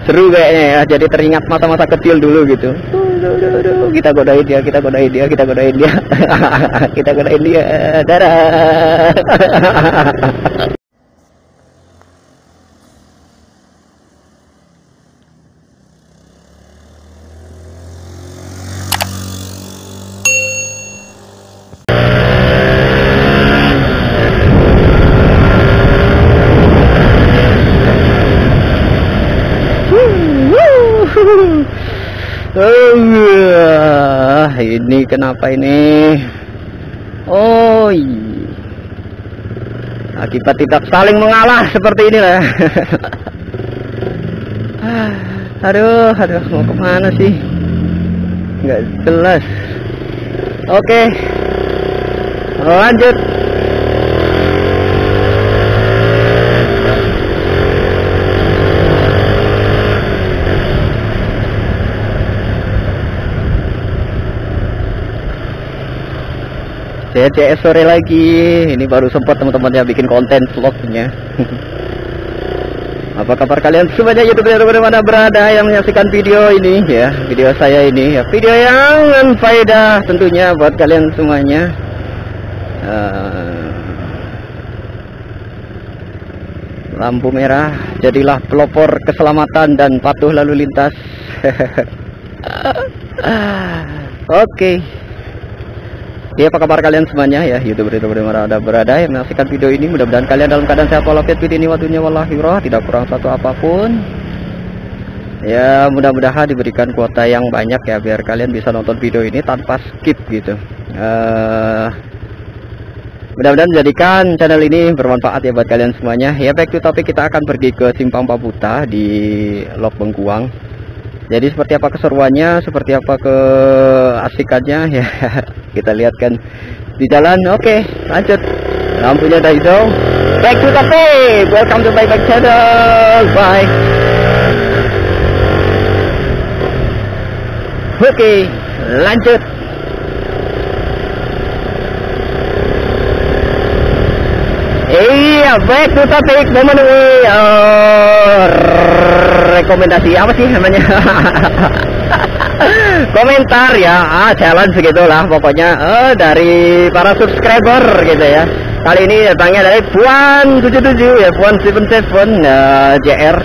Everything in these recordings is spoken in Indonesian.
Seru kayaknya ya, jadi teringat masa-masa kecil dulu gitu. Kita godain dia, kita godain dia, kita godain dia. Kita godain dia. Dadah. Ini kenapa ini? Oh, akibat tidak saling mengalah seperti inilah. Aduh, mau kemana sih? Nggak jelas. Oke, lanjut. Saya CS sore lagi. Ini baru sempat teman-temannya bikin konten vlognya. Apa kabar kalian semuanya, YouTuber mana berada yang menyaksikan video ini ya, video saya ini ya, video yang berfaedah tentunya buat kalian semuanya. Lampu merah, jadilah pelopor keselamatan dan patuh lalu lintas. Oke. Ya, apa kabar kalian semuanya ya, YouTuber mana berada yang menyaksikan video ini. Mudah-mudahan kalian dalam keadaan sehat walafiat video ini waktunya walahiroh, tidak kurang satu apapun. Ya, mudah-mudahan diberikan kuota yang banyak ya, biar kalian bisa nonton video ini tanpa skip gitu. Mudah-mudahan menjadikan channel ini bermanfaat ya buat kalian semuanya. Ya, back to topik, kita akan pergi ke Simpang Pabuta di Lok Bengkuang. Jadi seperti apa keseruannya, seperti apa keasikannya ya, kita lihat kan di jalan. Oke, lanjut. Lampunya udah hijau. Back to topic. Welcome to my back channel. Bye. Oke, lanjut. Iya, back to topic, memenuhi rekomendasi apa sih namanya? Komentar ya, challenge segitulah pokoknya dari para subscriber gitu ya. Kali ini datangnya dari Puan 77 ya, Puan 77 JR.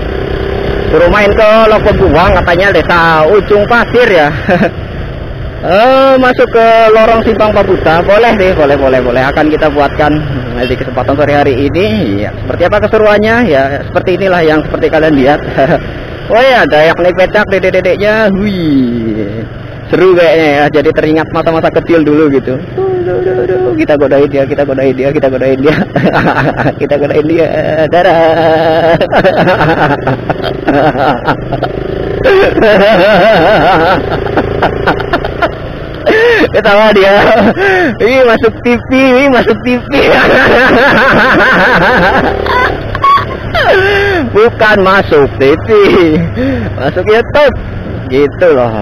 Suruh main ke Lok Bengkuang, katanya desa Ujung Pasir ya. Masuk ke lorong Simpang Pabuta. Boleh deh, boleh akan kita buatkan di kesempatan sore hari ini ya. Seperti apa keseruannya ya, seperti inilah yang seperti kalian lihat. Oh ya, ada yang naik pedak dedek-dedeknya. Wih, seru kayaknya ya, jadi teringat masa-masa kecil dulu gitu. Kita godain dia, kita godain dia, kita godain dia. Kita godain dia. Dadah. Ketawa dia. Ini masuk TV, ini masuk TV. Bukan masuk TV, masuk YouTube gitu loh.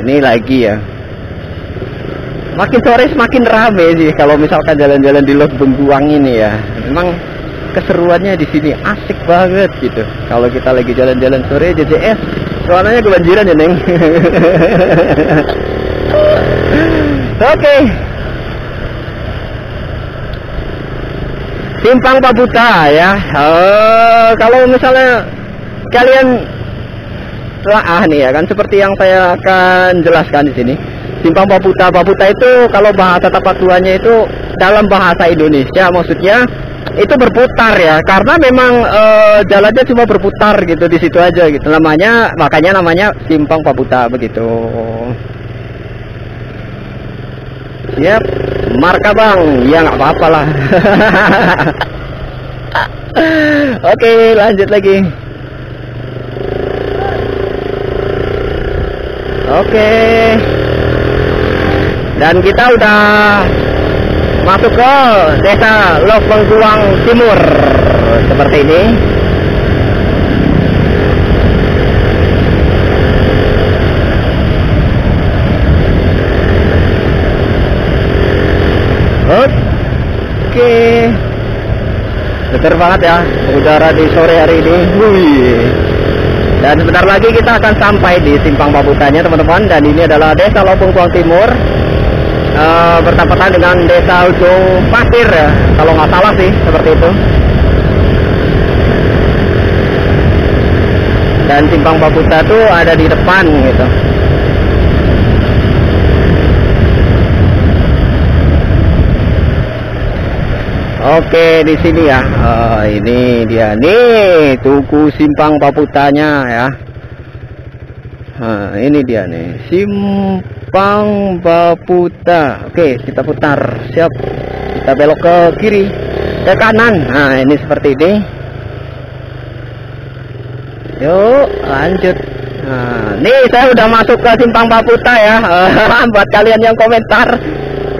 Ini lagi ya, makin sore semakin rame sih kalau misalkan jalan-jalan di Lok Bengkuang ini ya. Memang keseruannya di sini asik banget gitu. Kalau kita lagi jalan-jalan sore JJS, soalnya kebanjiran ya Neng. Oke. Simpang Pabuta ya. Kalau misalnya kalian telah nih ya kan, seperti yang saya akan jelaskan di sini. Simpang Pabuta, Pabuta itu kalau bahasa tapak tuanya itu dalam bahasa Indonesia maksudnya itu berputar ya, karena memang jalannya cuma berputar gitu di situ aja gitu. Makanya namanya Simpang Pabuta begitu. Siap, marka bang, ya nggak apa-apa lah. Oke, lanjut lagi. Oke, dan kita udah masuk ke desa Lok Bengkuang Timur seperti ini. Oke, seger banget ya udara di sore hari ini. Wih, Dan sebentar lagi kita akan sampai di Simpang Paputanya teman-teman. Dan ini adalah Desa Lopungkuang Timur, bertepatan dengan Desa Ujung Pasir ya, kalau nggak salah sih seperti itu. Dan Simpang Paputa itu ada di depan gitu. Oke, di sini ya. Ini dia nih Tugu Simpang Paputanya ya. Ini dia nih Simpang Paputa. Oke, kita putar. Siap. Kita belok ke kiri, ke kanan. Nah, ini seperti ini. Yuk, lanjut. Nah, nih saya udah masuk ke Simpang Paputa ya. Buat kalian yang komentar,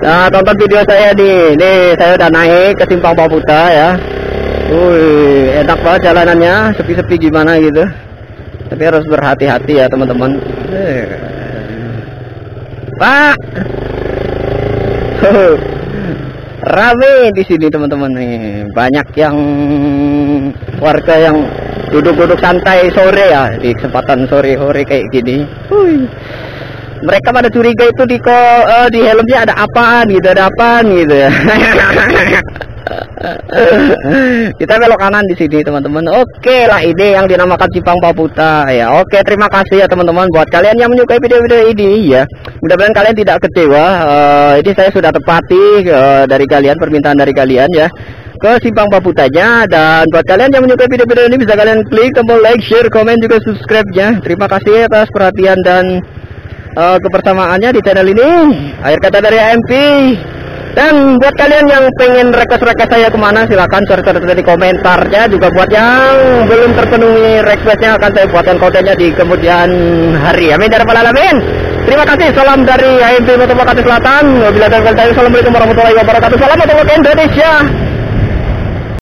nah, tonton video saya nih saya udah naik ke Simpang Paputa ya. Wih, enak banget jalanannya, sepi-sepi gimana gitu. Tapi harus berhati-hati ya teman-teman. Pak, rame di sini teman-teman nih. Banyak yang warga yang duduk-duduk santai sore ya, di kesempatan sore-sore kayak gini. Mereka pada curiga itu di helmnya ada apaan gitu, ya. Kita belok kanan di sini teman-teman. Oke lah, ini yang dinamakan Simpang Paputa ya. Oke, terima kasih ya teman-teman buat kalian yang menyukai video-video ini ya. Mudah-mudahan kalian tidak kecewa. Ini saya sudah tepati dari kalian, permintaan dari kalian ya, ke Simpang Paputanya. Dan buat kalian yang menyukai video-video ini bisa kalian klik tombol like, share, komen, juga subscribe-nya. Terima kasih atas perhatian dan kebersamaannya di channel ini. Akhir kata dari AMP. Dan buat kalian yang pengen request saya kemana, silahkan share-share di komentarnya. Juga buat yang belum terpenuhi requestnya, akan saya buatkan kontennya di kemudian hari. Amin ya rabbal alamin. Terima kasih. Salam dari AMP Motor Makati Selatan. Wabillahi taufiq wal hidayah. Assalamualaikum warahmatullahi wabarakatuh. Salam untuk Indonesia.